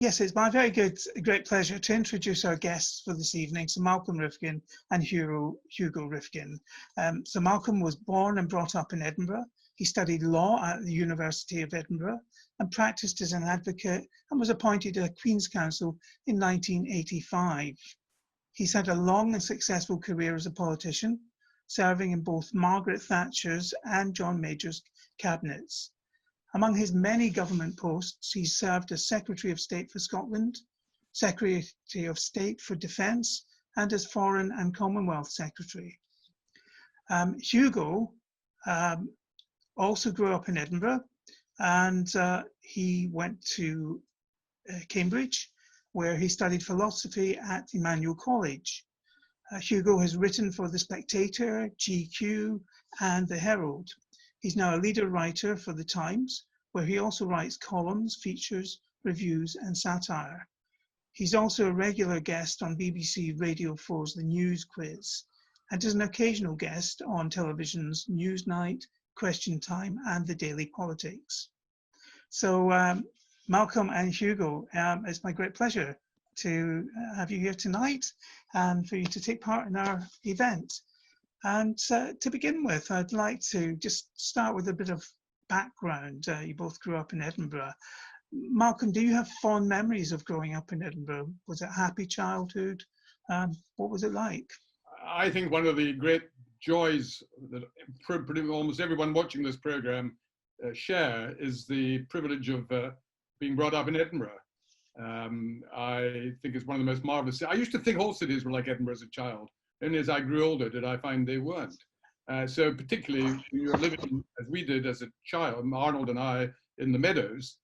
Yes, it's my great pleasure to introduce our guests for this evening, so Malcolm Rifkind and Hugo Rifkind. So Malcolm was born and brought up in Edinburgh. He studied law at the University of Edinburgh and practiced as an advocate and was appointed to the Queen's Counsel in 1985. He's had a long and successful career as a politician, serving in both Margaret Thatcher's and John Major's cabinets. Among his many government posts, he served as Secretary of State for Scotland, Secretary of State for Defence, and as Foreign and Commonwealth Secretary. Hugo also grew up in Edinburgh, and he went to Cambridge, where he studied philosophy at Emmanuel College. Hugo has written for The Spectator, GQ, and The Herald. He's now a leader writer for The Times, where he also writes columns, features, reviews, and satire. He's also a regular guest on BBC Radio 4's The News Quiz, and is an occasional guest on television's Newsnight, Question Time, and The Daily Politics. So Malcolm and Hugo, it's my great pleasure to have you here tonight and for you to take part in our event. And to begin with, I'd like to just start with a bit of background. You both grew up in Edinburgh. Malcolm, do you have fond memories of growing up in Edinburgh? Was it a happy childhood? What was it like? I think one of the great joys that almost everyone watching this program share is the privilege of being brought up in Edinburgh. I think it's one of the most marvelous. I used to think all cities were like Edinburgh as a child. Only as I grew older did I find they weren't. So particularly when you're living, as we did as a child, Arnold and I, in the meadows,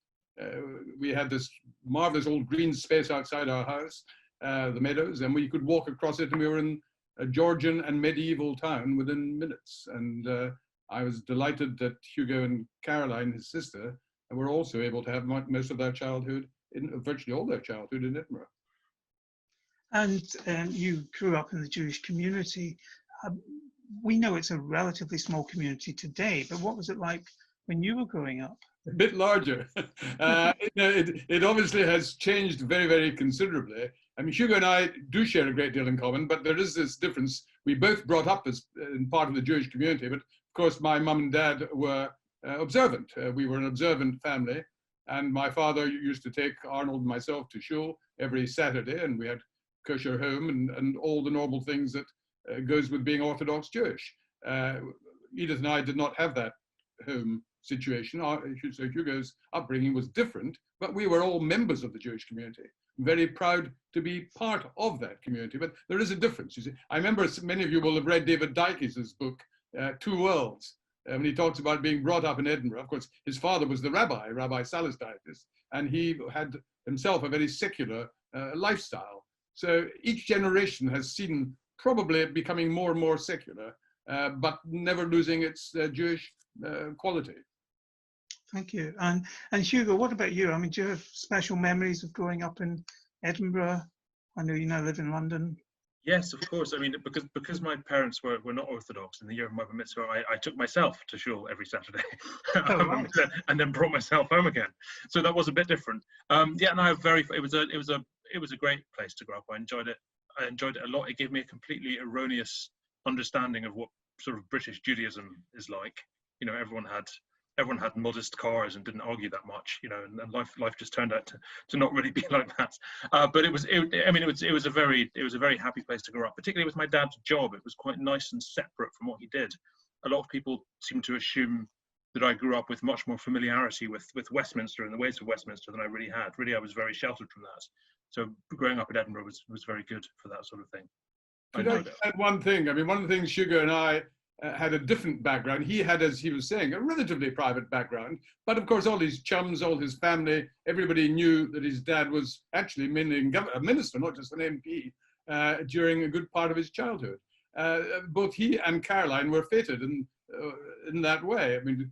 we had this marvelous old green space outside our house, the meadows, and we could walk across it and we were in a Georgian and medieval town within minutes. And I was delighted that Hugo and Caroline, his sister, were also able to have most of their childhood, virtually all their childhood in Edinburgh. And you grew up in the Jewish community. We know it's a relatively small community today, but what was it like when you were growing up? A bit larger. It obviously has changed very, very considerably. I mean, Hugo and I do share a great deal in common, but there is this difference. We both brought up as in part of the Jewish community, but of course my mum and dad were observant. We were an observant family, and my father used to take Arnold and myself to shul every Saturday, and we had kosher home and all the normal things that goes with being Orthodox Jewish. Edith and I did not have that home situation. So Hugo's upbringing was different, but we were all members of the Jewish community. Very proud to be part of that community, but there is a difference. You see, I remember many of you will have read David Dickies' book, Two Worlds, when he talks about being brought up in Edinburgh. Of course, his father was the Rabbi Salas Dickies, and he had himself a very secular lifestyle. So each generation has seen probably becoming more and more secular, but never losing its Jewish quality. Thank you. And Hugo, what about you? I mean, do you have special memories of growing up in Edinburgh? I know you now live in London. Yes, of course. I mean, because my parents were not Orthodox, in the year of my bar mitzvah, I took myself to shul every Saturday, right. And then brought myself home again. So that was a bit different. Yeah, and it was a great place to grow up. I enjoyed it. I enjoyed it a lot. It gave me a completely erroneous understanding of what sort of British Judaism is like. You know, everyone had modest cars and didn't argue that much, you know, and life just turned out to not really be like that. But it was a very happy place to grow up, particularly with my dad's job. It was quite nice and separate from what he did. A lot of people seem to assume that I grew up with much more familiarity with Westminster and the ways of Westminster than I really had. Really, I was very sheltered from that. So growing up in Edinburgh was very good for that sort of thing. Could I add one thing? I mean, one of the things Hugo and I had a different background. He had, as he was saying, a relatively private background. But of course, all his chums, all his family, everybody knew that his dad was actually mainly a minister, not just an MP, during a good part of his childhood. Both he and Caroline were fated in that way. I mean,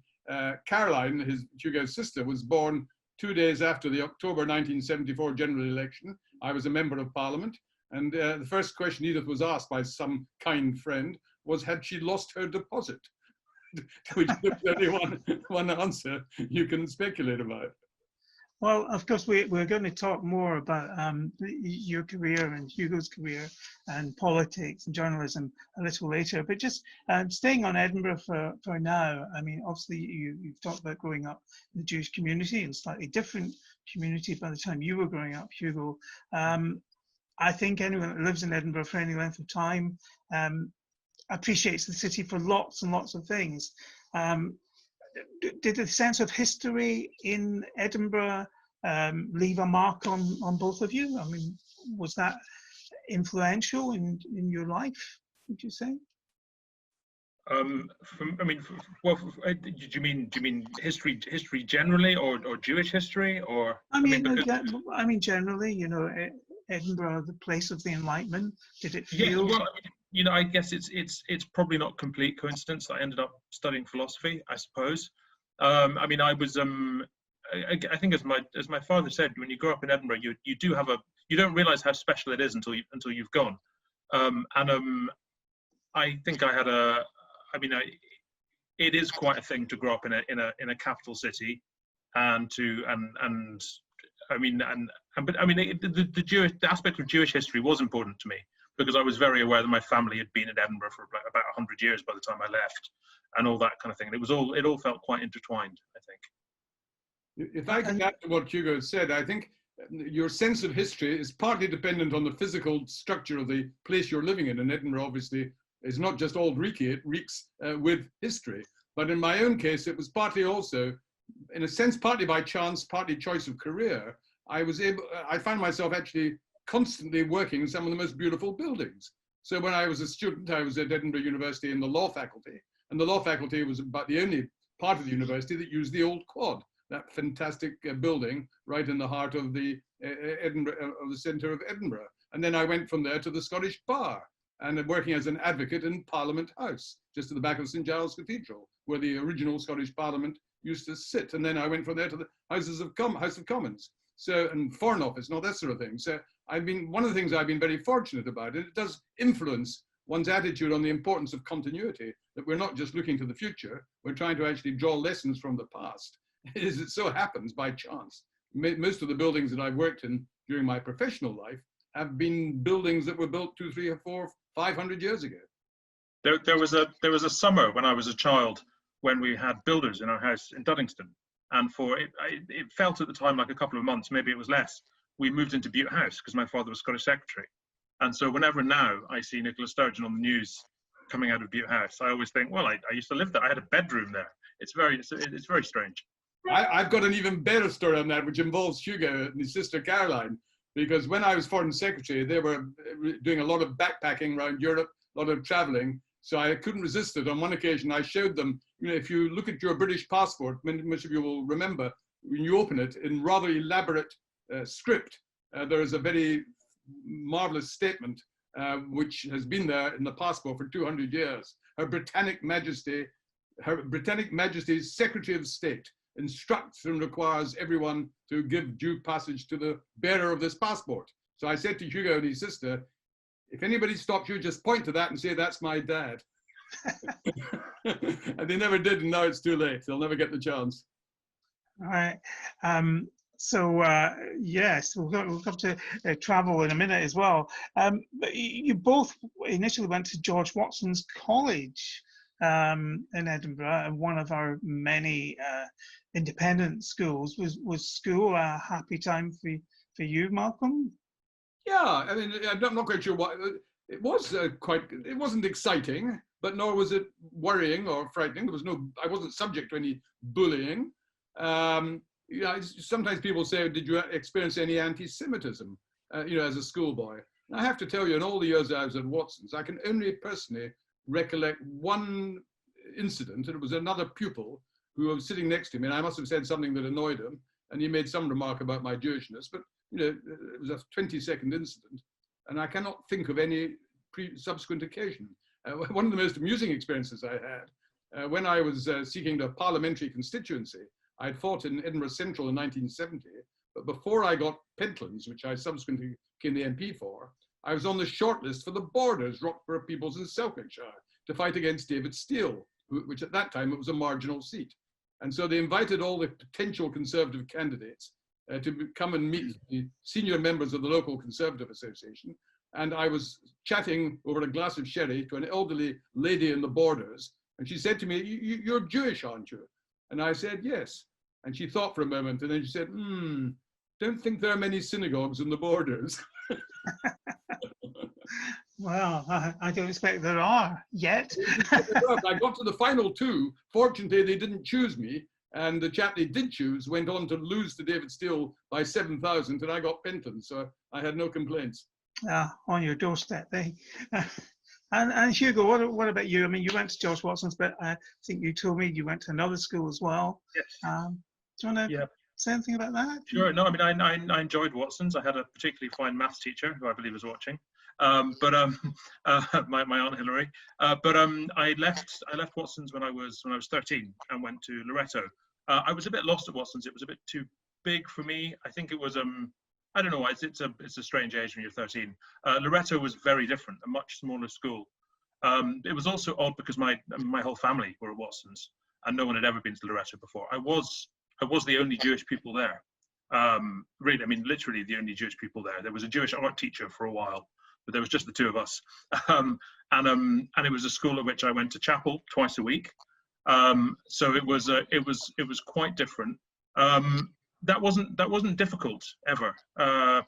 Caroline, Hugo's sister, was born 2 days after the October 1974 general election. I was a member of Parliament. And the first question Edith was asked by some kind friend was, had she lost her deposit? Which is only one answer you can speculate about. Well, of course, we're going to talk more about your career and Hugo's career and politics and journalism a little later. But just staying on Edinburgh for now, I mean, obviously you've talked about growing up in the Jewish community and slightly different community by the time you were growing up, Hugo. I think anyone that lives in Edinburgh for any length of time appreciates the city for lots and lots of things. Did the sense of history in Edinburgh leave a mark on both of you? I mean, was that influential in your life, would you say? Well, do you mean history generally, or Jewish history, or? I mean, generally, you know, Edinburgh, the place of the Enlightenment. Did it feel? Yeah, well, you know, I guess it's probably not complete coincidence that I ended up studying philosophy, I suppose. I mean, I was I think as my father said, when you grow up in Edinburgh, you don't realise how special it is until you've gone. I think I had it is quite a thing to grow up in a capital city, but the aspect of Jewish history was important to me, because I was very aware that my family had been in Edinburgh for about 100 years by the time I left, and all that kind of thing. It all felt quite intertwined, I think. If I could add to what Hugo said, I think your sense of history is partly dependent on the physical structure of the place you're living in. And Edinburgh, obviously, is not just old Reekie, it reeks with history. But in my own case, it was partly also, in a sense, partly by chance, partly choice of career. I found myself actually constantly working in some of the most beautiful buildings. So when I was a student, I was at Edinburgh University in the law faculty, and the law faculty was about the only part of the university that used the old quad, that fantastic building right in the heart of the centre of Edinburgh. And then I went from there to the Scottish Bar, and working as an advocate in Parliament House, just at the back of St Giles Cathedral, where the original Scottish Parliament used to sit. And then I went from there to the House of Commons, and Foreign Office and all that sort of thing. So one of the things I've been very fortunate about, and it does influence one's attitude on the importance of continuity, that we're not just looking to the future, we're trying to actually draw lessons from the past. As it so happens, by chance, most of the buildings that I've worked in during my professional life have been buildings that were built 200, 300, 400, 500 years ago. There was a summer when I was a child when we had builders in our house in Duddingston, and it felt at the time like a couple of months, maybe it was less. We moved into Bute House because my father was Scottish Secretary, and so whenever now I see Nicola Sturgeon on the news coming out of Bute House, I always think, well, I used to live there. I had a bedroom there. It's very strange. I've got an even better story on that, which involves Hugo and his sister Caroline, because when I was Foreign Secretary, they were doing a lot of backpacking around Europe, a lot of traveling, so I couldn't resist it. On one occasion, I showed them, you know, if you look at your British passport, most of you will remember, when you open it in rather elaborate script, there is a very marvelous statement which has been there in the passport for 200 years. Her Britannic Majesty's Secretary of State instructs and requires everyone to give due passage to the bearer of this passport. So I said to Hugo and his sister, if anybody stops you, just point to that and say, that's my dad. And they never did, and now it's too late. They'll never get the chance. All right. Yes, we'll come to travel in a minute as well. But you both initially went to George Watson's College in Edinburgh, and one of our many independent schools. Was school a happy time for you, Malcolm? Yeah, I mean, I'm not quite sure what it was. It wasn't exciting, but nor was it worrying or frightening. I wasn't subject to any bullying. Sometimes people say, did you experience any anti-Semitism, as a schoolboy? And I have to tell you, in all the years I was at Watson's, I can only personally recollect one incident, and it was another pupil who was sitting next to me, and I must have said something that annoyed him, and he made some remark about my Jewishness, but it was a 20-second incident, and I cannot think of any subsequent occasion. One of the most amusing experiences I had, when I was seeking a parliamentary constituency, I'd fought in Edinburgh Central in 1970, but before I got Pentlands, which I subsequently became the MP for, I was on the shortlist for the Borders, Rockborough Peoples in Selkirkshire, to fight against David Steele, which at that time it was a marginal seat. And so they invited all the potential Conservative candidates to come and meet the senior members of the local Conservative Association. And I was chatting over a glass of sherry to an elderly lady in the Borders. And she said to me, "You're Jewish, aren't you?" And I said, "Yes." And she thought for a moment, and then she said, "Don't think there are many synagogues in the Borders." Well, I don't expect there are yet. I got to the final two. Fortunately, they didn't choose me. And the chap they did choose went on to lose to David Steele by 7,000, and I got Penton. So I had no complaints. On your doorstep, eh? And Hugo, what about you? I mean, you went to George Watson's, but I think you told me you went to another school as well. Yes. Do you want to say anything about that? Sure. No, I mean, I enjoyed Watson's. I had a particularly fine maths teacher who I believe is watching, my Aunt Hilary. I left Watson's when I was 13 and went to Loretto. I was a bit lost at Watson's. It was a bit too big for me. I think it was I don't know why. It's a strange age when you're 13. Loretto was very different, a much smaller school. It was also odd because my whole family were at Watson's, and no one had ever been to Loretto before. I was the only Jewish people there. Really, I mean, literally the only Jewish people there. There was a Jewish art teacher for a while, but there was just the two of us. And it was a school at which I went to chapel twice a week. So it was quite different. That wasn't difficult ever. I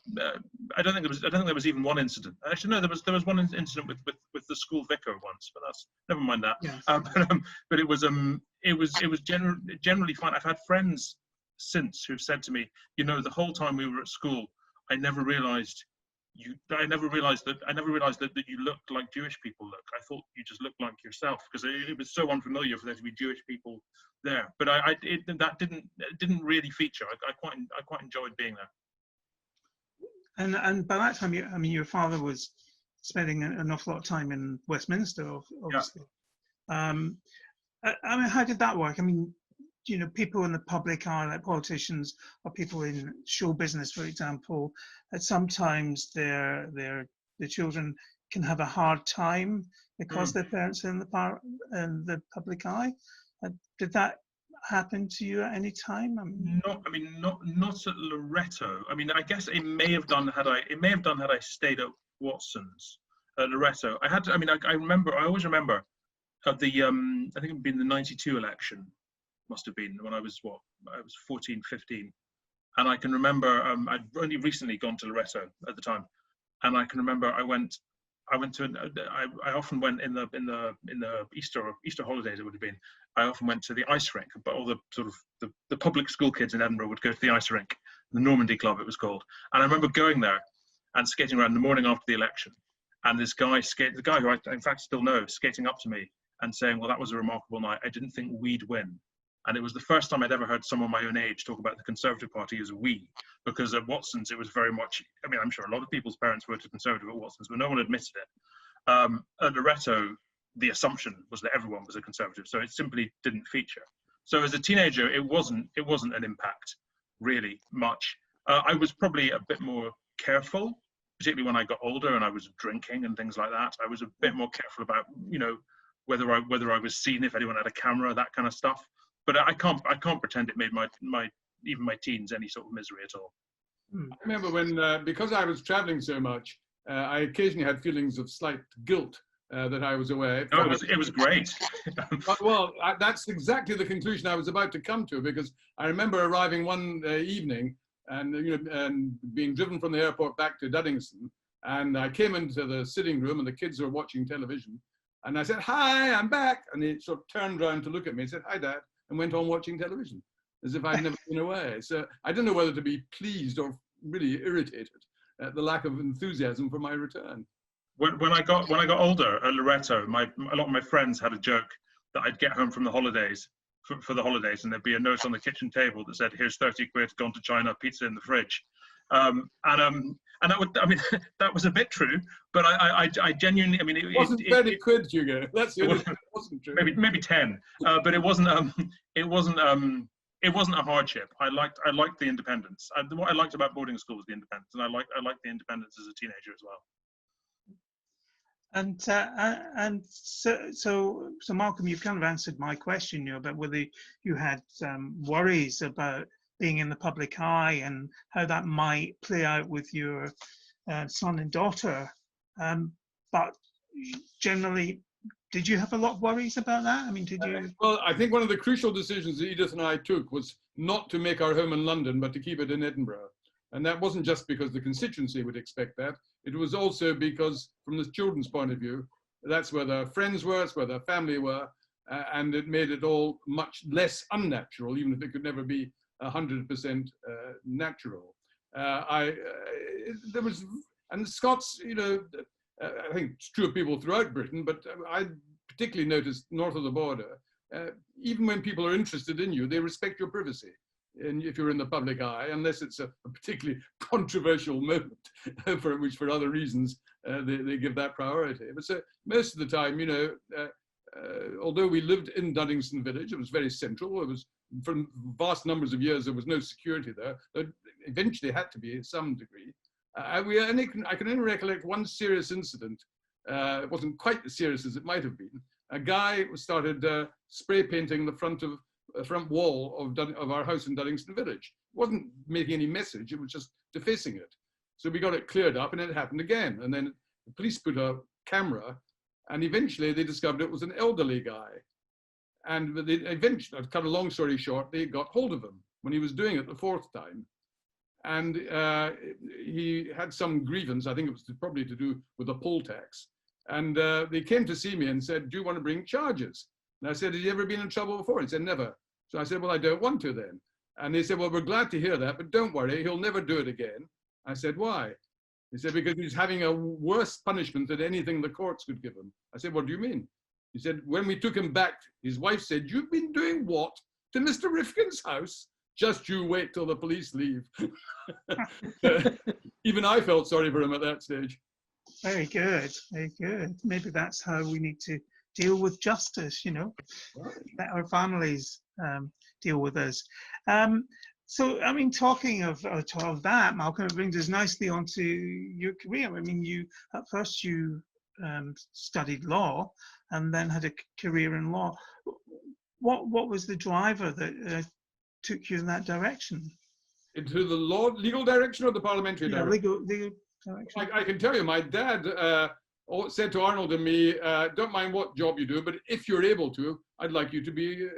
don't think there was even one incident. Actually, no, there was one incident with the school vicar once, but that's never mind that. Yes. But it was generally fine. I've had friends since who've said to me, you know, the whole time we were at school, I never realised that you looked like Jewish people look. I thought you just looked like yourself, because it was so unfamiliar for there to be Jewish people there. But that didn't really feature. I quite enjoyed being there. And by that time, your father was spending an awful lot of time in Westminster, obviously. Yeah. I mean, how did that work? I mean, you know, people in the public eye, like politicians or people in show business, for example, that sometimes their children can have a hard time because their parents are in the public eye. Did that happen to you at any time? Not at Loretto. I mean, I guess it may have done had I stayed at Watson's. At Loretto, I always remember at the I think it would be in the '92 election. Must have been when I was 14, 15, and I can remember I'd only recently gone to Loretto at the time, and I can remember I often went in the Easter holidays. It would have been. I often went to the ice rink, but all the sort of the public school kids in Edinburgh would go to the ice rink, the Normandy Club it was called, and I remember going there and skating around the morning after the election, and this guy the guy who I in fact still know, skating up to me and saying, "Well, that was a remarkable night. I didn't think we'd win." And it was the first time I'd ever heard someone my own age talk about the Conservative Party as we, because at Watson's it was very much, I mean, I'm sure a lot of people's parents voted Conservative at Watson's, but no one admitted it. At Loretto, the assumption was that everyone was a Conservative, so it simply didn't feature. So as a teenager, it wasn't an impact really much. I was probably a bit more careful, particularly when I got older and I was drinking and things like that. I was a bit more careful about, you know, whether I was seen, if anyone had a camera, that kind of stuff. But I can't pretend it made even my teens any sort of misery at all. I remember when, because I was traveling so much, I occasionally had feelings of slight guilt that I was away. Oh, it was great. Well, that's exactly the conclusion I was about to come to, because I remember arriving one evening and being driven from the airport back to Duddingston, and I came into the sitting room and the kids were watching television, and I said, "Hi, I'm back," and they sort of turned around to look at me and said, "Hi, Dad," and went on watching television as if I'd never been away. So I don't know whether to be pleased or really irritated at the lack of enthusiasm for my return. When I got older at Loretto, a lot of my friends had a joke that I'd get home from the holidays for the holidays, and there'd be a note on the kitchen table that said, "Here's 30 quid, gone to China, pizza in the fridge." And that was a bit true, but I genuinely, I mean, it wasn't 30 quid, Hugo. That's it wasn't true. Maybe 10, but it wasn't a hardship. I liked the independence. What I liked about boarding school was the independence, and I liked the independence as a teenager as well. And so Malcolm, you've kind of answered my question, you know, about whether you had worries about being in the public eye and how that might play out with your son and daughter. But generally, did you have a lot of worries about that? I mean, did you? Well, I think one of the crucial decisions that Edith and I took was not to make our home in London, but to keep it in Edinburgh. And that wasn't just because the constituency would expect that. It was also because, from the children's point of view, that's where their friends were, it's where their family were, and it made it all much less unnatural, even if it could never be 100% natural. There was, and Scots, you know, I think it's true of people throughout Britain, but I particularly noticed north of the border, even when people are interested in you, they respect your privacy. And if you're in the public eye, unless it's a particularly controversial moment, for which for other reasons they give that priority. But so most of the time, you know, although we lived in Duddingston Village, it was very central. It was, for vast numbers of years, there was no security there. There eventually had to be some degree. I can only recollect one serious incident. It wasn't quite as serious as it might have been. A guy started spray painting the front wall of our house in Duddingston Village. It wasn't making any message, it was just defacing it. So we got it cleared up and it happened again. And then the police put a camera and eventually they discovered it was an elderly guy. And they eventually, to cut a long story short, they got hold of him when he was doing it the fourth time. And he had some grievance, I think it was probably to do with the poll tax. And they came to see me and said, do you want to bring charges? And I said, has he ever been in trouble before? He said, never. So I said, well, I don't want to then. And they said, well, we're glad to hear that, but don't worry, he'll never do it again. I said, why? He said, because he's having a worse punishment than anything the courts could give him. I said, what do you mean? He said, when we took him back, his wife said, you've been doing what to Mr. Rifkin's house? Just you wait till the police leave. Even I felt sorry for him at that stage. Very good, very good. Maybe that's how we need to deal with justice, you know, let our families deal with us. So, I mean, talking of that, Malcolm, it brings us nicely onto your career. I mean, at first you studied law and then had a career in law. What was the driver that took you in that direction? Into the legal direction or the parliamentary direction? Legal direction. I can tell you, my dad said to Arnold and me, don't mind what job you do, but if you're able to, I'd like you to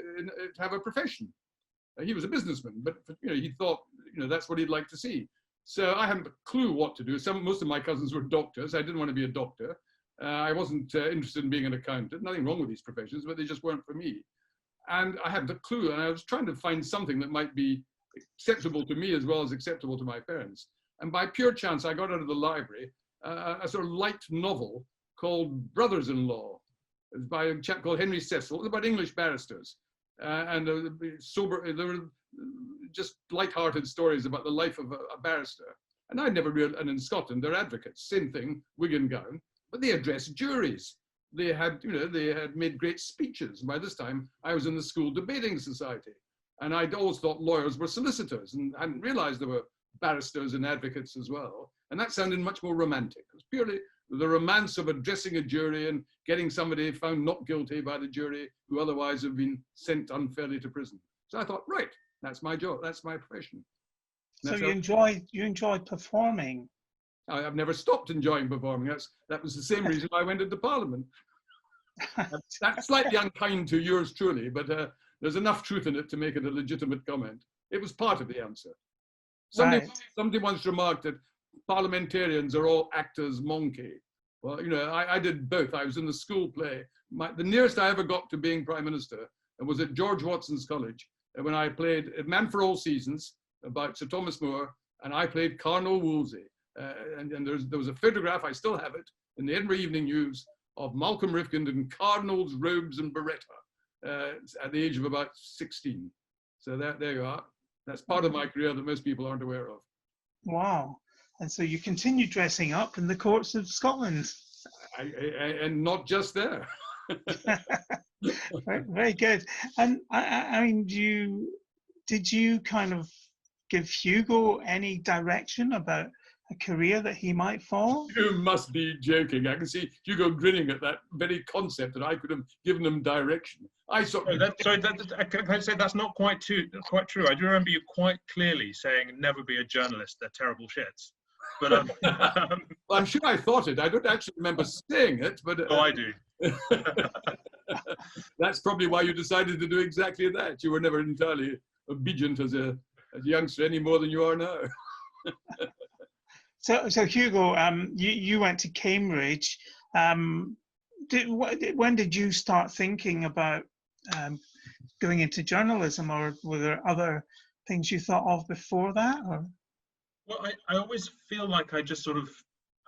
have a profession. He was a businessman, but you know, he thought, you know, that's what he'd like to see. So I hadn't a clue what to do. Most of my cousins were doctors. I didn't want to be a doctor. I wasn't interested in being an accountant. Nothing wrong with these professions, but they just weren't for me. And I hadn't a clue, and I was trying to find something that might be acceptable to me as well as acceptable to my parents. And by pure chance, I got out of the library a sort of light novel called Brothers-in-Law. It was by a chap called Henry Cecil. It was about English barristers. And there were just light-hearted stories about the life of a barrister. And I'd never read, and in Scotland, they're advocates, same thing, wig and gown, but they addressed juries. They had, you know, they had made great speeches. And by this time, I was in the school debating society. And I'd always thought lawyers were solicitors and hadn't realized there were barristers and advocates as well. And that sounded much more romantic. It was purely the romance of addressing a jury and getting somebody found not guilty by the jury who otherwise have been sent unfairly to prison. So I thought, right, that's my job, that's my profession. So you enjoyed performing? I've never stopped enjoying performing. That was the same reason I went into Parliament. That's slightly unkind to yours truly, but there's enough truth in it to make it a legitimate comment. It was part of the answer. Somebody once remarked that parliamentarians are all actors monkey. Well, you know, I did both. I was in the school play. The nearest I ever got to being Prime Minister was at George Watson's College when I played A Man for All Seasons about Sir Thomas More, and I played Cardinal Wolsey. And there was a photograph, I still have it, in the Edinburgh Evening News of Malcolm Rifkind in cardinal's robes and beretta at the age of about 16. So there you are. That's part of my career that most people aren't aware of. Wow. And so you continue dressing up in the courts of Scotland. And not just there. very, very good. And I mean, did you kind of give Hugo any direction about a career that he might follow? You must be joking. I can see Hugo grinning at that very concept that I could have given him direction. I sort of... Can I say that's not quite true? I do remember you quite clearly saying, "Never be a journalist. They're terrible shits." But well, I'm sure I thought it. I don't actually remember saying it, but oh, I do. That's probably why you decided to do exactly that. You were never entirely obedient as a youngster any more than you are now. So Hugo, you went to Cambridge. When did you start thinking about going into journalism, or were there other things you thought of before that? Or? Well, I always feel like I just sort of,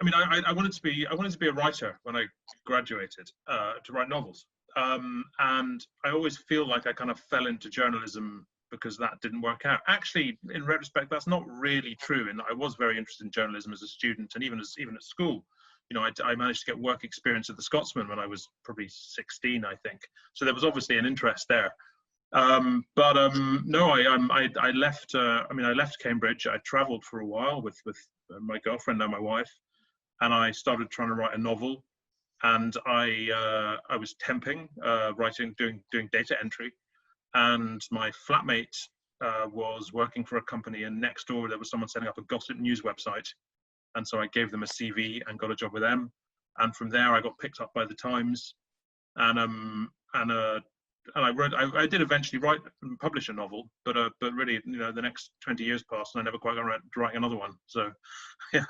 I mean, I wanted to be a writer when I graduated, to write novels, and I always feel like I kind of fell into journalism because that didn't work out. Actually, in retrospect, that's not really true. And I was very interested in journalism as a student, and even at school. You know, I managed to get work experience at the Scotsman when I was probably 16, I think. So there was obviously an interest there. No, I left. I left Cambridge. I travelled for a while with my girlfriend and my wife, and I started trying to write a novel. And I was temping, writing, doing data entry, and my flatmate was working for a company, and next door there was someone setting up a gossip news website, and so I gave them a CV and got a job with them, and from there I got picked up by the Times, and I did eventually write and publish a novel, but really, you know, the next 20 years passed and I never quite got around to writing another one. So, yeah.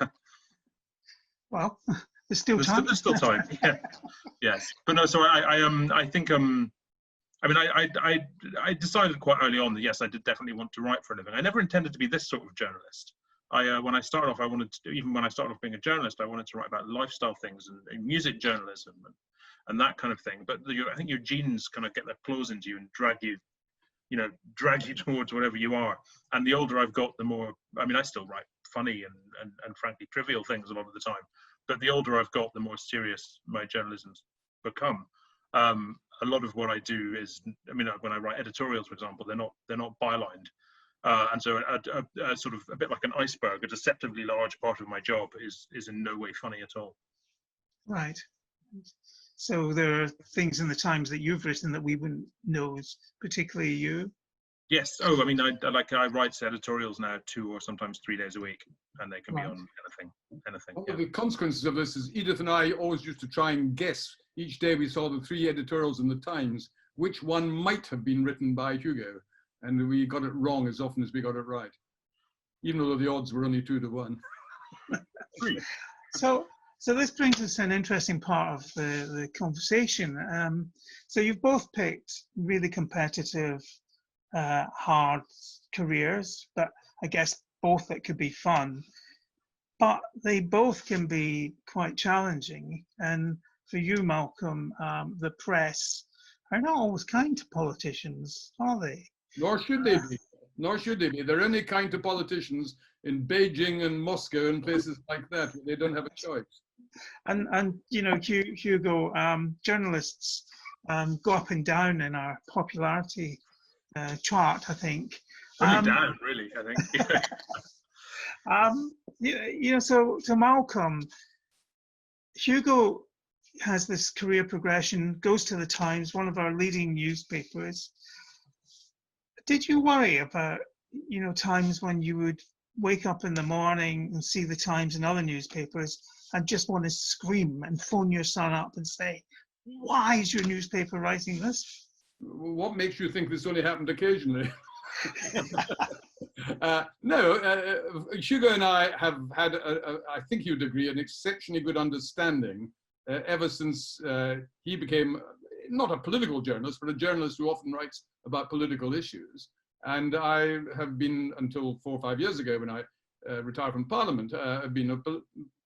Well, there's still time. There's still time. Yeah. Yes, but no. So I think I decided quite early on that yes, I did definitely want to write for a living. I never intended to be this sort of journalist. When I started off, even when I started off being a journalist, I wanted to write about lifestyle things and music journalism and that kind of thing. But I think your genes kind of get their claws into you and drag you towards whatever you are. And the older I've got, the more, I mean, I still write funny and frankly trivial things a lot of the time. But the older I've got, the more serious my journalism's become. A lot of what I do is, I mean, when I write editorials, for example, they're not bylined. And so a sort of a bit like an iceberg, a deceptively large part of my job is in no way funny at all. Right. So there are things in the Times that you've written that we wouldn't know is particularly you? Yes. Oh, I mean, I write editorials now 2 or sometimes 3 days a week, and they can be on anything. One of the consequences of this is Edith and I always used to try and guess each day we saw the 3 editorials in the Times, which one might have been written by Hugo. And we got it wrong as often as we got it right, even though the odds were only 2 to 1. So this brings us to an interesting part of the conversation. So you've both picked really competitive, hard careers, but I guess both that could be fun. But they both can be quite challenging. And for you, Malcolm, the press are not always kind to politicians, are they? Nor should they be. Nor should they be. They're only kind to politicians in Beijing and Moscow and places like that where they don't have a choice. And you know, Hugo, journalists go up and down in our popularity chart, I think. Only down, really, I think. So Malcolm, Hugo has this career progression, goes to the Times, one of our leading newspapers. Did you worry about, times when you would wake up in the morning and see the Times and other newspapers and just want to scream and phone your son up and say, why is your newspaper writing this? What makes you think this only happened occasionally? No, Hugo and I have had, I think you'd agree, an exceptionally good understanding ever since he became not a political journalist, but a journalist who often writes about political issues. And I have been, until 4 or 5 years ago when I retired from Parliament, have been a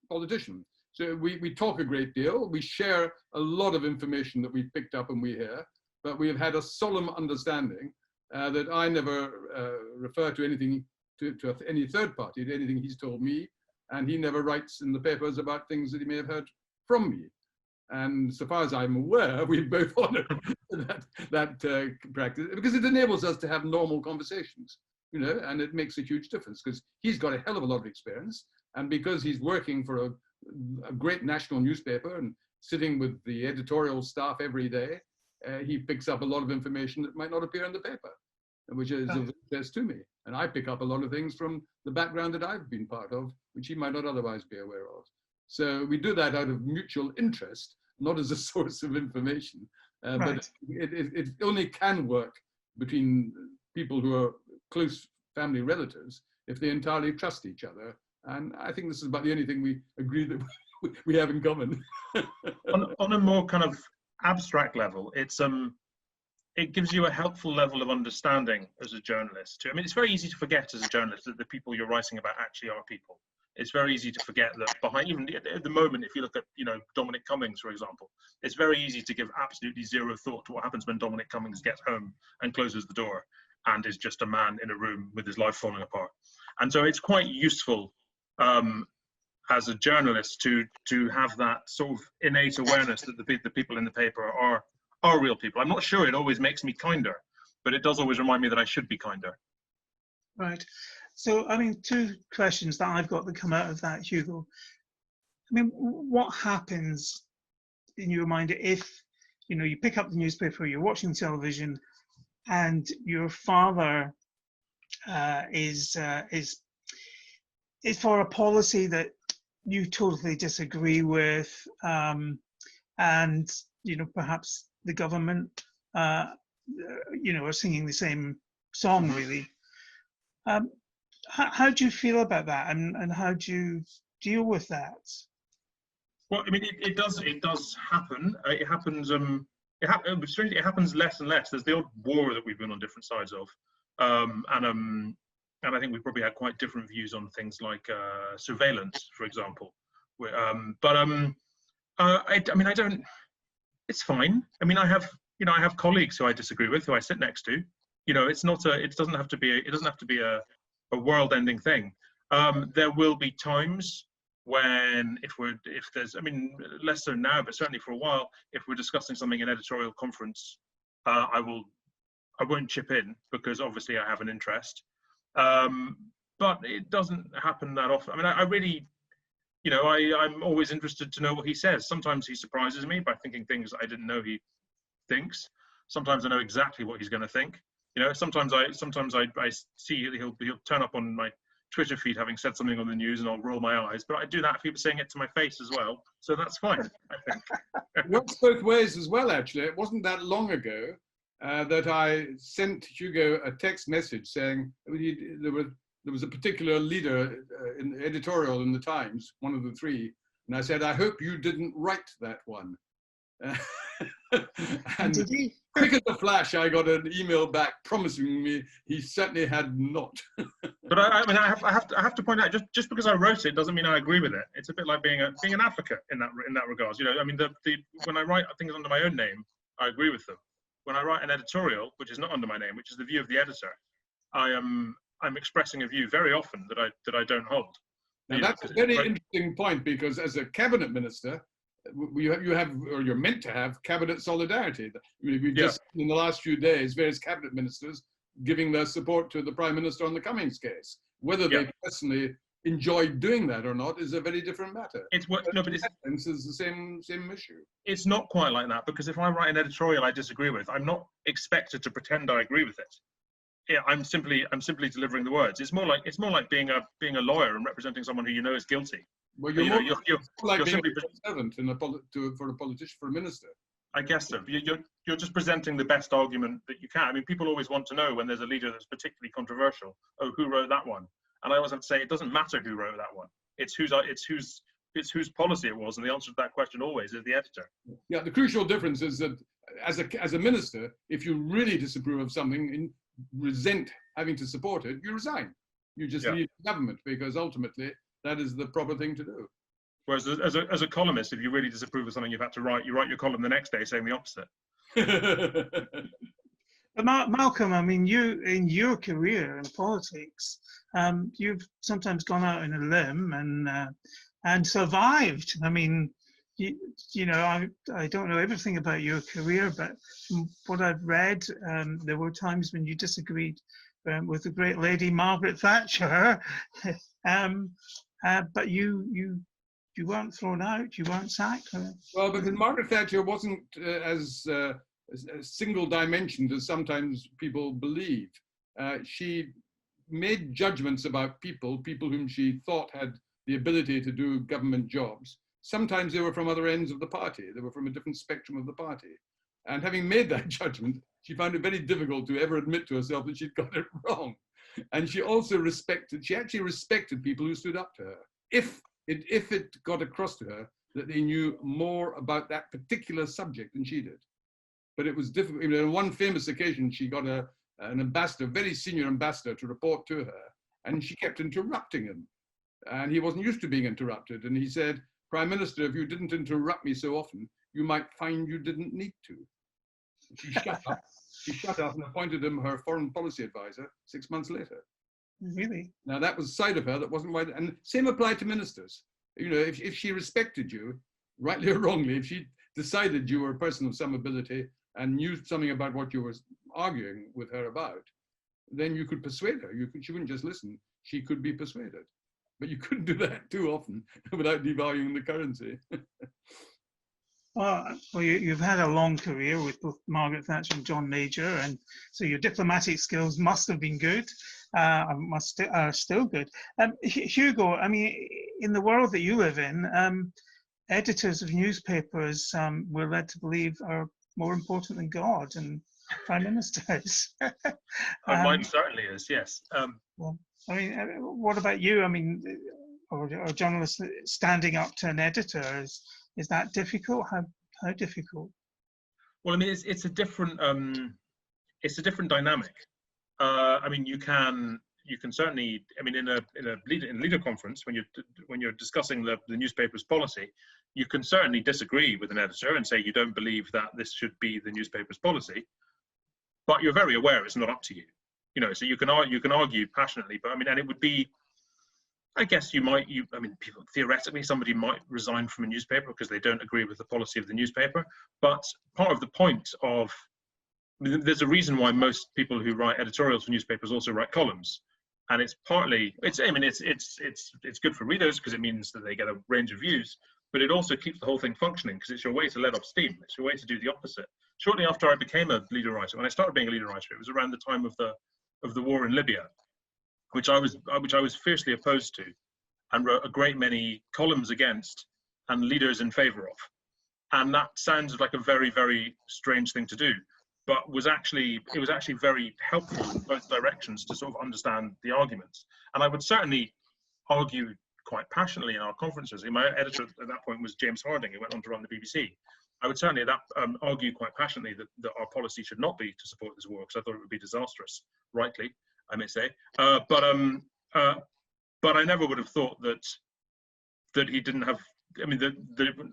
politician. So we talk a great deal. We share a lot of information that we've picked up and we hear, but we have had a solemn understanding that I never refer to anything to any third party, to anything he's told me, and he never writes in the papers about things that he may have heard from me. And so far as I'm aware, we both honor that practice, because it enables us to have normal conversations, and it makes a huge difference because he's got a hell of a lot of experience And because he's working for a great national newspaper and sitting with the editorial staff every day, he picks up a lot of information that might not appear in the paper, which is of interest to me. And I pick up a lot of things from the background that I've been part of, which he might not otherwise be aware of. So we do that out of mutual interest, not as a source of information. But it only can work between people who are close family relatives if they entirely trust each other. And I think this is about the only thing we agree that we have in common. on a more kind of abstract level, it gives you a helpful level of understanding as a journalist too. I mean, it's very easy to forget as a journalist that the people you're writing about actually are people. It's very easy to forget that behind, even at the moment, if you look at, Dominic Cummings, for example, it's very easy to give absolutely zero thought to what happens when Dominic Cummings gets home and closes the door and is just a man in a room with his life falling apart. And so it's quite useful as a journalist to have that sort of innate awareness that the people in the paper are real people. I'm not sure it always makes me kinder, but it does always remind me that I should be kinder. Right. So, I mean, two questions that I've got that come out of that, Hugo. I mean, what happens in your mind if, you pick up the newspaper, you're watching television, and your father is for a policy that you totally disagree with, and perhaps the government, are singing the same song, really. How do you feel about that, and how do you deal with that? Well, I mean, it does happen. It happens. Strangely, it happens less and less. There's the odd war that we've been on different sides of, and I think we've probably had quite different views on things like surveillance, for example. I mean, I don't. It's fine. I mean, I have colleagues who I disagree with, who I sit next to. It's not a. It doesn't have to be a world-ending thing. There will be times when, if there's, I mean, less so now, but certainly for a while, if we're discussing something in editorial conference, I won't chip in because obviously I have an interest. But it doesn't happen that often. I mean, I really, I'm always interested to know what he says. Sometimes he surprises me by thinking things I didn't know he thinks. Sometimes I know exactly what he's going to think. Sometimes I see he'll turn up on my Twitter feed having said something on the news, and I'll roll my eyes. But I do that if people saying it to my face as well, so that's fine, I think. It works both ways as well, actually. It wasn't that long ago that I sent Hugo a text message saying there was a particular leader in the editorial in the Times, one of the three, and I said, I hope you didn't write that one. And did he? Quick as a flash, I got an email back promising me he certainly had not. But I mean, I have to point out, just because I wrote it doesn't mean I agree with it. It's a bit like being an advocate in that regards. I mean, when I write things under my own name, I agree with them. When I write an editorial, which is not under my name, which is the view of the editor, I'm expressing a view very often that I don't hold. Now that's a very interesting point, because as a cabinet minister, you have, or you're meant to have, cabinet solidarity. I mean, we've just seen in the last few days various cabinet ministers giving their support to the Prime Minister on the Cummings case. Whether they personally enjoyed doing that or not is a very different matter. It's the same issue. It's not quite like that, because if I write an editorial I disagree with, I'm not expected to pretend I agree with it. Yeah, I'm simply delivering the words. It's more like being a lawyer and representing someone who you know is guilty. Well, you're like being a servant for a politician, for a minister. I guess so. You're just presenting the best argument that you can. I mean, people always want to know when there's a leader that's particularly controversial. Oh, who wrote that one? And I always have to say, it doesn't matter who wrote that one. It's whose policy it was, and the answer to that question always is the editor. Yeah, the crucial difference is that as a minister, if you really disapprove of something and resent having to support it, you resign. You just leave the government, because ultimately that is the proper thing to do. Whereas as a columnist, if you really disapprove of something you've had to write, you write your column the next day saying the opposite. But Malcolm, I mean, you, in your career in politics, you've sometimes gone out on a limb and survived. I mean, I don't know everything about your career, but from what I've read, there were times when you disagreed with the great lady Margaret Thatcher. but you weren't thrown out, you weren't sacked. Well, because Margaret Thatcher wasn't as single-dimensioned as sometimes people believe. She made judgments about people whom she thought had the ability to do government jobs. Sometimes they were from other ends of the party. They were from a different spectrum of the party. And having made that judgment, she found it very difficult to ever admit to herself that she'd got it wrong. And she also actually respected people who stood up to her. If it got across to her that they knew more about that particular subject than she did. But it was difficult. You know, on one famous occasion, she got an ambassador, very senior ambassador, to report to her, and she kept interrupting him. And he wasn't used to being interrupted. And he said, "Prime Minister, if you didn't interrupt me so often, you might find you didn't need to." She shut up. She shut up and appointed him her foreign policy advisor 6 months later. Really? Now that was a side of her that wasn't right. And same applied to ministers. You know, if she respected you, rightly or wrongly, if she decided you were a person of some ability and knew something about what you were arguing with her about, then you could persuade her. She wouldn't just listen. She could be persuaded. But you couldn't do that too often without devaluing the currency. Well, you've had a long career with both Margaret Thatcher and John Major, and so your diplomatic skills must have been good, are still good. Hugo, I mean, in the world that you live in, editors of newspapers, we're led to believe, are more important than God and prime ministers. Mine certainly is, yes. Well, I mean, what about you? I mean, or journalists standing up to an editor, is that difficult? How difficult? Well, I mean, it's a different dynamic. I mean, you can certainly, I mean, in a leader conference, when you're discussing the newspaper's policy, you can certainly disagree with an editor and say you don't believe that this should be the newspaper's policy, but you're very aware it's not up to you. You know, so you can argue passionately, but I mean, and it would be, I guess I mean, theoretically, somebody might resign from a newspaper because they don't agree with the policy of the newspaper. But part of the point of, I mean, there's a reason why most people who write editorials for newspapers also write columns, and it's partly, it's good for readers because it means that they get a range of views, but it also keeps the whole thing functioning because it's your way to let off steam. It's your way to do the opposite. Shortly after I became a leader writer, when I started being a leader writer, it was around the time of the war in Libya, which I was fiercely opposed to, and wrote a great many columns against and leaders in favour of. And that sounds like a very, very strange thing to do, but it was actually very helpful in both directions to sort of understand the arguments. And I would certainly argue quite passionately in our conferences. My editor at that point was James Harding, who went on to run the BBC. I would certainly argue quite passionately that our policy should not be to support this war, because I thought it would be disastrous, rightly, I may say. But I never would have thought that he didn't have. I mean,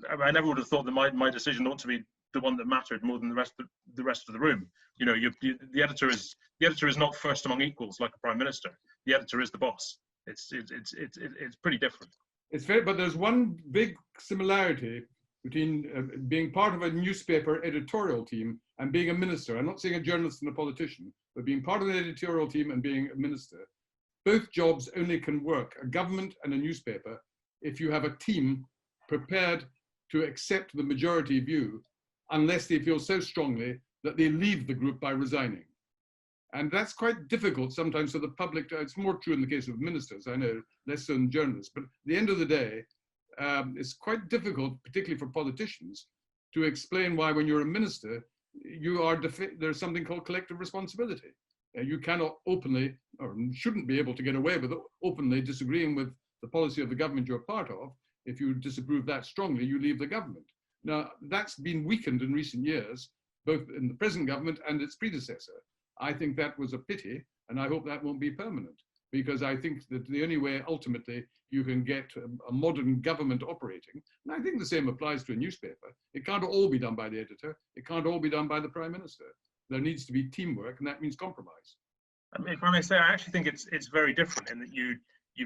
I never would have thought that my decision ought to be the one that mattered more than the rest of the room. You know, the editor is not first among equals like a prime minister. The editor is the boss. It's pretty different. It's very, but there's one big similarity between being part of a newspaper editorial team and being a minister. I'm not saying a journalist and a politician, but being part of the editorial team and being a minister. Both jobs only can work, a government and a newspaper, if you have a team prepared to accept the majority view, unless they feel so strongly that they leave the group by resigning. And that's quite difficult sometimes for the public. It's more true in the case of ministers, I know, less so than journalists. But at the end of the day, it's quite difficult, particularly for politicians, to explain why when you're a minister, there's something called collective responsibility. You cannot openly, or shouldn't be able to get away with openly disagreeing with the policy of the government you're part of. If you disapprove that strongly, you leave the government. Now, that's been weakened in recent years, both in the present government and its predecessor. I think that was a pity, and I hope that won't be permanent, because I think that the only way ultimately you can get a modern government operating, and I think the same applies to a newspaper, it can't all be done by the editor, it can't all be done by the prime minister. There needs to be teamwork, and that means compromise. I mean, if I may say, I actually think it's very different in that you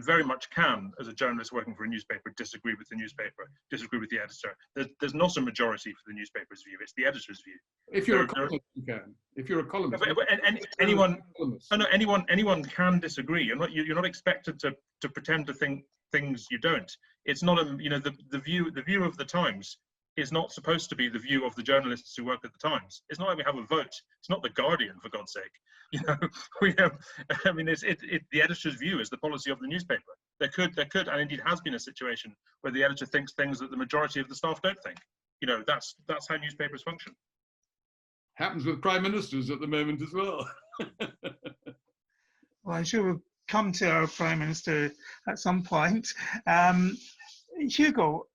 very much can, as a journalist working for a newspaper, disagree with the newspaper, disagree with the editor. There's not a majority for the newspaper's view; it's the editor's view. If you're a columnist, you can. If you're a columnist, anyone can disagree. You're not expected to pretend to think things you don't. It's not a, you know, the view of the Times is not supposed to be the view of the journalists who work at the Times. It's not like we have a vote. It's not the Guardian, for God's sake. You know, we have. I mean, the editor's view is the policy of the newspaper. There could, and indeed has been a situation where the editor thinks things that the majority of the staff don't think. You know, that's how newspapers function. Happens with prime ministers at the moment as well. Well, I'm sure we'll come to our Prime Minister at some point. Hugo,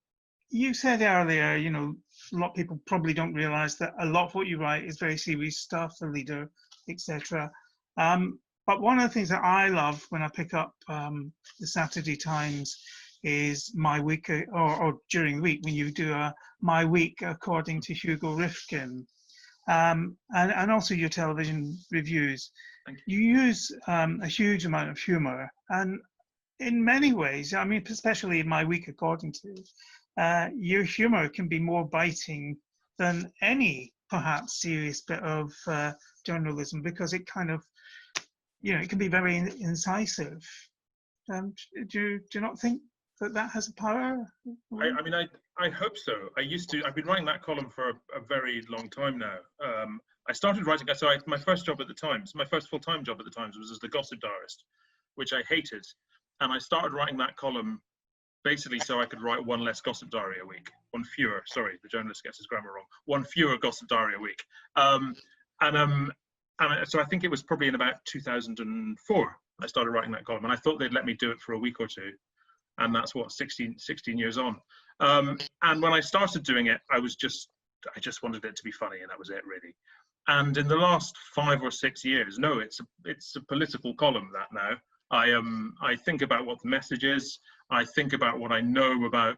you said earlier, you know, a lot of people probably don't realise that a lot of what you write is very serious stuff, the leader, etc. But one of the things that I love when I pick up the Saturday Times is my week, or during the week when you do a my week according to Hugo Rifkind, and also your television reviews. You use a huge amount of humour, and in many ways, I mean, especially in my week according to, your humour can be more biting than any perhaps serious bit of journalism, because it kind of, you know, it can be very incisive. Do you not think that has a power? I mean, I hope so. I've been writing that column for a very long time now. I started writing, my first job at the Times, my first full-time job at the Times was as the gossip diarist, which I hated. And I started writing that column basically so I could write one less gossip diary a week, one fewer, sorry, the journalist gets his grammar wrong, one fewer gossip diary a week. So I think it was probably in about 2004, I started writing that column, and I thought they'd let me do it for a week or two. And that's what, 16 years on. And when I started doing it, I just wanted it to be funny, and that was it, really. And in the last 5 or 6 years, no, it's a political column that now. I think about what the message is. I think about what I know about,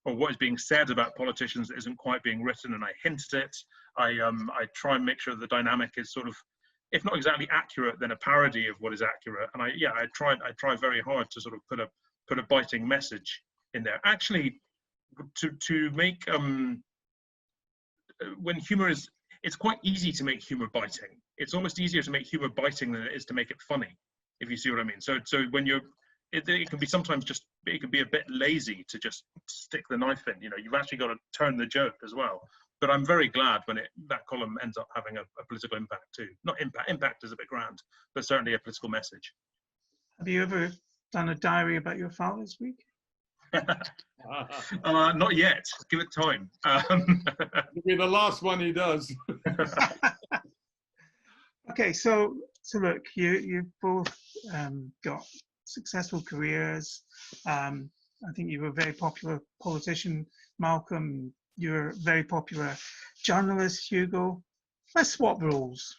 or what is being said about politicians that isn't quite being written, and I hint at it. I try and make sure the dynamic is sort of, if not exactly accurate, then a parody of what is accurate. And I try very hard to sort of put a biting message in there. Actually, to make when humor is, it's quite easy to make humor biting. It's almost easier to make humor biting than it is to make it funny, if you see what I mean. So when you're, it can be sometimes just, it can be a bit lazy to just stick the knife in. You know, you've actually got to turn the joke as well. But I'm very glad when that column ends up having a political impact too. Not impact is a bit grand, but certainly a political message. Have you ever done a diary about your father's week? Not yet. Give it time. It'll be the last one he does. Okay, so look, you've both got successful careers. I think you were a very popular politician, Malcolm. You're a very popular journalist, Hugo. Let's swap roles.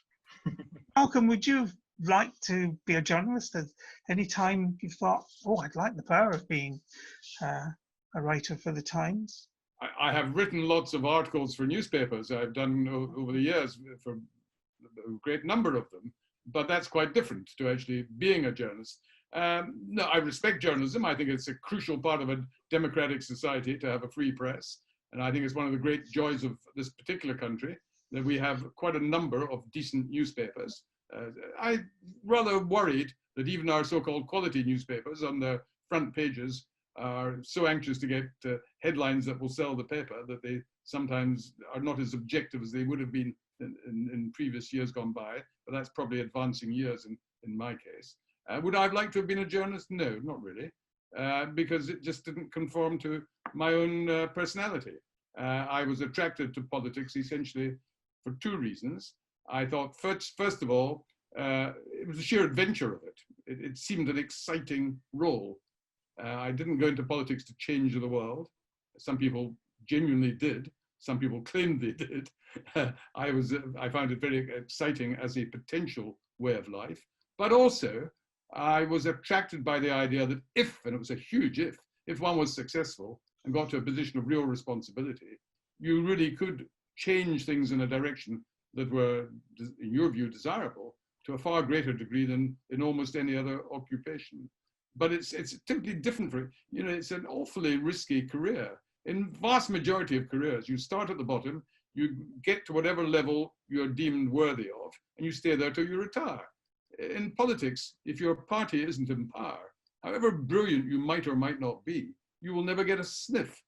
Malcolm, would you like to be a journalist at any time you thought, oh, I'd like the power of being a writer for the Times? I have written lots of articles for newspapers. I've done over the years for a great number of them, but that's quite different to actually being a journalist. No, I respect journalism. I think it's a crucial part of a democratic society to have a free press. And I think it's one of the great joys of this particular country that we have quite a number of decent newspapers. I'm rather worried that even our so-called quality newspapers on the front pages are so anxious to get headlines that will sell the paper that they sometimes are not as objective as they would have been in previous years gone by. But that's probably advancing years in my case. Would I have liked to have been a journalist? No, not really, because it just didn't conform to my own personality. I was attracted to politics essentially for two reasons. I thought, first of all, it was the sheer adventure of it. It seemed an exciting role. I didn't go into politics to change the world. Some people genuinely did. Some people claimed they did. I found it very exciting as a potential way of life. But also, I was attracted by the idea that if, and it was a huge if one was successful and got to a position of real responsibility, you really could change things in a direction that were, in your view, desirable to a far greater degree than in almost any other occupation. But it's totally different for, you know, it's an awfully risky career. In vast majority of careers, you start at the bottom, you get to whatever level you're deemed worthy of, and you stay there till you retire. In politics, if your party isn't in power, however brilliant you might or might not be, you will never get a sniff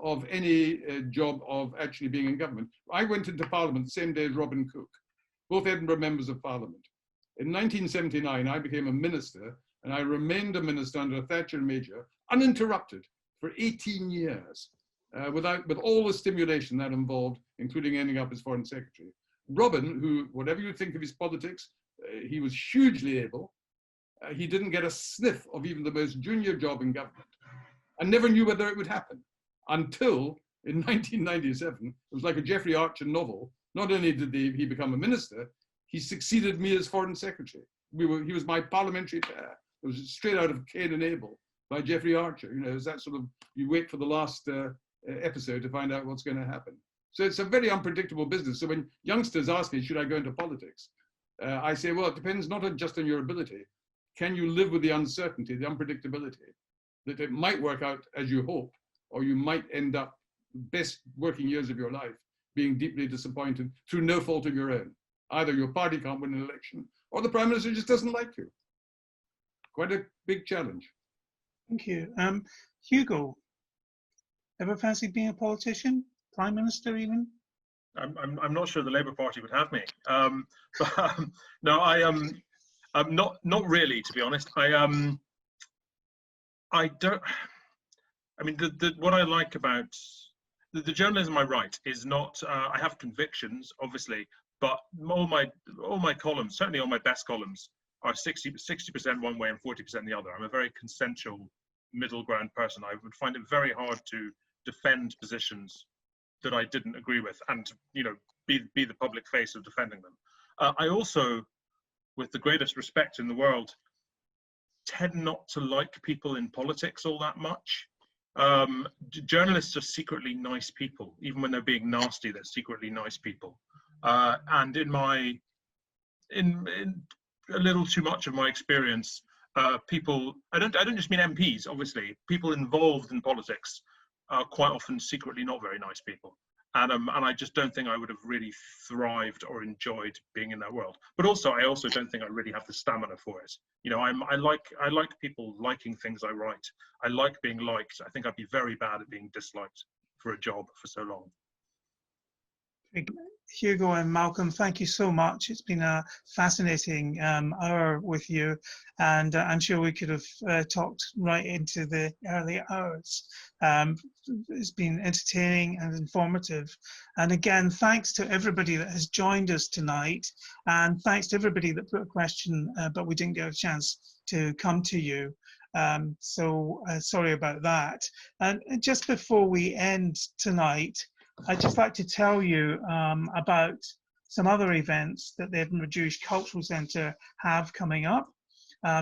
of any job of actually being in government. I went into Parliament the same day as Robin Cook, both Edinburgh members of Parliament. In 1979, I became a minister, and I remained a minister under a Thatcher Major, uninterrupted, for 18 years, with all the stimulation that involved, including ending up as Foreign Secretary. Robin, who, whatever you think of his politics, he was hugely able. He didn't get a sniff of even the most junior job in government, and never knew whether it would happen until in 1997. It was like a Jeffrey Archer novel. Not only did he become a minister, he succeeded me as Foreign Secretary. He was my parliamentary pair. It was straight out of Cain and Abel by Jeffrey Archer. You know, it's that sort of, you wait for the last episode to find out what's going to happen. So it's a very unpredictable business. So when youngsters ask me, should I go into politics? I say, well, it depends not just on your ability. Can you live with the uncertainty, the unpredictability, that it might work out as you hope, or you might end up best working years of your life being deeply disappointed through no fault of your own. Either your party can't win an election, or the Prime Minister just doesn't like you. Quite a big challenge. Thank you. Hugo, ever fancied being a politician? Prime Minister even? I'm not sure the Labour Party would have me. No, not really, to be honest. I don't. I mean, what I like about the journalism I write is not. I have convictions, obviously, but all my columns, certainly all my best columns, are 60% one way and 40% the other. I'm a very consensual middle ground person. I would find it very hard to defend positions that I didn't agree with, and be the public face of defending them. I also, with the greatest respect in the world, tend not to like people in politics all that much. Journalists are secretly nice people, even when they're being nasty. They're secretly nice people. And in a little too much of my experience, people, I don't just mean MPs, obviously, people involved in politics are quite often secretly not very nice people. And I just don't think I would have really thrived or enjoyed being in that world. But also, I also don't think I really have the stamina for it. I like people liking things I write. I like being liked. I think I'd be very bad at being disliked for a job for so long. Hugo and Malcolm, thank you so much. It's been a fascinating hour with you, and I'm sure we could have talked right into the early hours. It's been entertaining and informative. And again, thanks to everybody that has joined us tonight, and thanks to everybody that put a question, but we didn't get a chance to come to you. Sorry about that. And just before we end tonight, I'd just like to tell you about some other events that the Edinburgh Jewish Cultural Centre have coming up.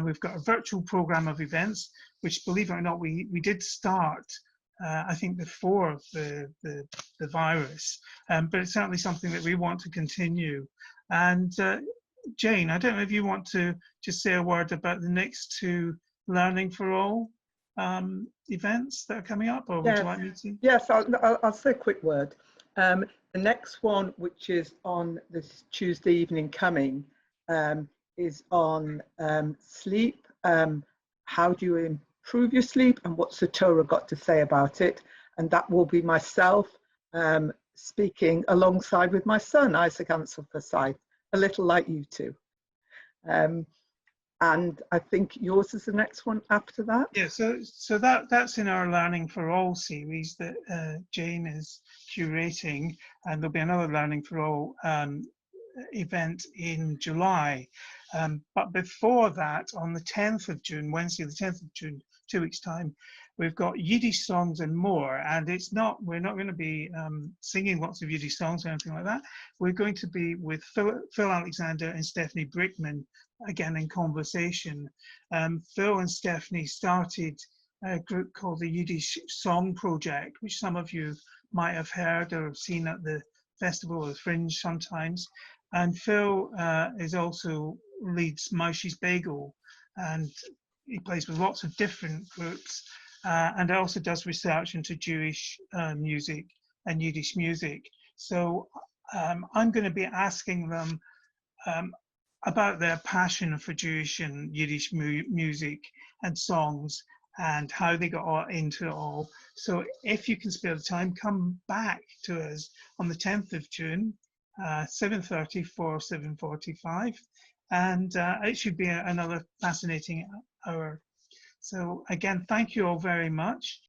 We've got a virtual programme of events, which, believe it or not, we did start, I think, before the virus, but it's certainly something that we want to continue. And Jane, I don't know if you want to just say a word about the next two Learning for All events that are coming up, or would you like me to? Yes, I'll say a quick word. The next one, which is on this Tuesday evening coming, is on sleep. How do you improve your sleep, and what's the Torah got to say about it? And that will be myself speaking alongside with my son, Isaac Ansel Forsyth, a little like you two. And I think yours is the next one after that. Yeah, so that's in our Learning for All series that Jane is curating, and there'll be another Learning for All event in July. But before that, on the 10th of June, Wednesday the 10th of June, 2 weeks' time, we've got Yiddish songs and more. And we're not going to be singing lots of Yiddish songs or anything like that. We're going to be with Phil Alexander and Stephanie Brickman, again in conversation. Phil and Stephanie started a group called the Yiddish Song Project, which some of you might have heard or have seen at the festival or the Fringe sometimes. And Phil is also leads Maishi's Bagel, and he plays with lots of different groups, and also does research into Jewish music and Yiddish music. So I'm going to be asking them about their passion for Jewish and Yiddish music and songs and how they got into it all. So if you can spare the time, come back to us on the 10th of June, 7:30 for 7:45. And it should be another fascinating hour. So again, thank you all very much.